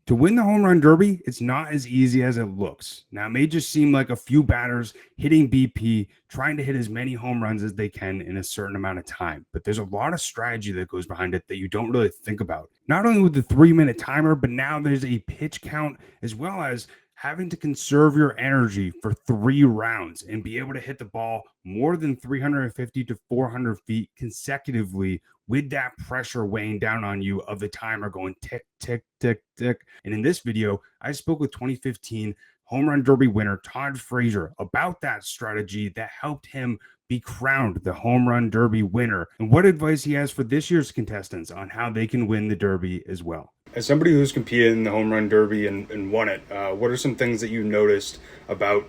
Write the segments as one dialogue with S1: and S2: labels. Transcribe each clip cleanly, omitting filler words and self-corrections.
S1: To win the home run derby, it's not as easy as it looks. Now, it may just seem like a few batters hitting BP, trying to hit as many home runs as they can in a certain amount of time. But there's a lot of strategy that goes behind it that you don't really think about. Not only with the 3-minute timer, but now there's a pitch count, as well as having to conserve your energy for 3 rounds and be able to hit the ball more than 350 to 400 feet consecutively with that pressure weighing down on you of the timer going tick, tick, tick, tick. And in this video, I spoke with 2015 Home Run Derby winner Todd Frazier about that strategy that helped him be crowned the Home Run Derby winner and what advice he has for this year's contestants on how they can win the Derby as well. As somebody who's competed in the Home Run Derby and won it, what are some things that you noticed about,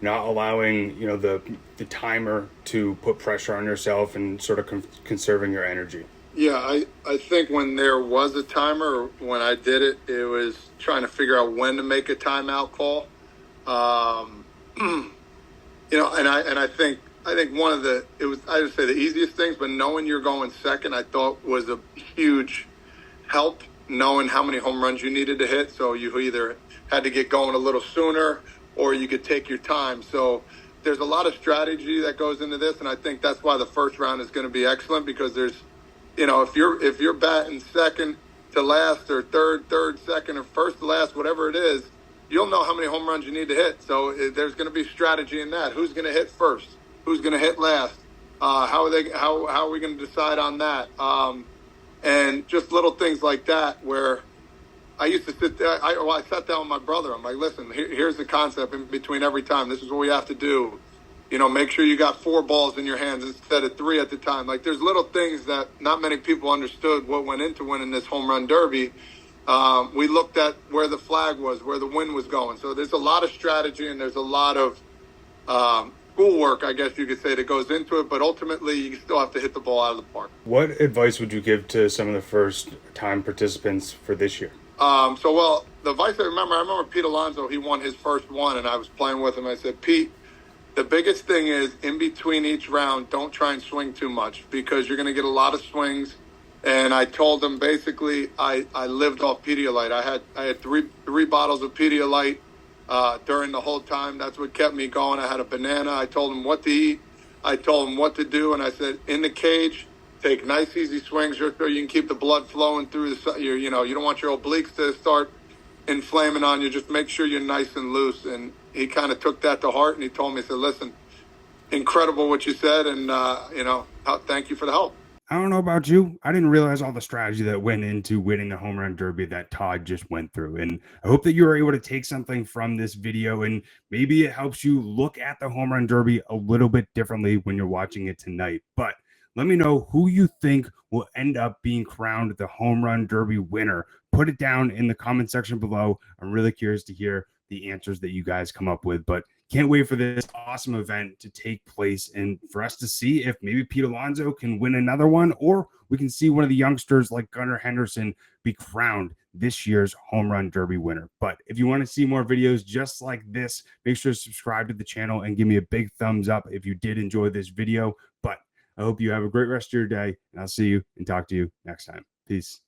S1: not allowing, the timer to put pressure on yourself and sort of conserving your energy?
S2: Yeah, I think when there was a timer, when I did it, it was trying to figure out when to make a timeout call. And I think one of the, I would say the easiest things, but knowing you're going second, I thought was a huge help, knowing how many home runs you needed to hit. So you either had to get going a little sooner or you could take your time. So there's a lot of strategy that goes into this. And I think that's why the first round is going to be excellent, because there's, if you're batting second to last or third, second, or first to last, whatever it is, you'll know how many home runs you need to hit. So there's going to be strategy in that. Who's going to hit first? Who's going to hit last? How are we going to decide on that? And just little things like that, where I used to sit there. I sat down with my brother. I'm like, listen, here's the concept in between every time. This is what we have to do. Make sure you got 4 balls in your hands instead of 3 at the time. Like, there's little things that not many people understood what went into winning this home run derby. We looked at where the flag was, where the wind was going. So there's a lot of strategy and there's a lot of schoolwork, I guess you could say, that goes into it. But ultimately, you still have to hit the ball out of the park.
S1: What advice would you give to some of the first-time participants for this year?
S2: The advice I remember Pete Alonso, he won his first one, and I was playing with him. I said, Pete, the biggest thing is in between each round, don't try and swing too much, because you're going to get a lot of swings. And I told him, basically, I lived off Pedialyte. I had three bottles of Pedialyte during the whole time. That's what kept me going. I had a banana. I told him what to eat. I told him what to do. And I said, in the cage, take nice, easy swings so you can keep the blood flowing through you don't want your obliques to start inflaming on you. Just make sure you're nice and loose. And he kind of took that to heart, and he told me, he said, listen, incredible what you said, and, thank you for the help.
S1: I don't know about you. I didn't realize all the strategy that went into winning the Home Run Derby that Todd just went through. And I hope that you were able to take something from this video, and maybe it helps you look at the Home Run Derby a little bit differently when you're watching it tonight. But let me know who you think will end up being crowned the Home Run Derby winner. Put it down in the comment section below. I'm really curious to hear the answers that you guys come up with, but can't wait for this awesome event to take place and for us to see if maybe Pete Alonso can win another one, or we can see one of the youngsters like Gunnar Henderson be crowned this year's Home Run Derby winner. But if you want to see more videos just like this, make sure to subscribe to the channel and give me a big thumbs up if you did enjoy this video. But I hope you have a great rest of your day, and I'll see you and talk to you next time. Peace.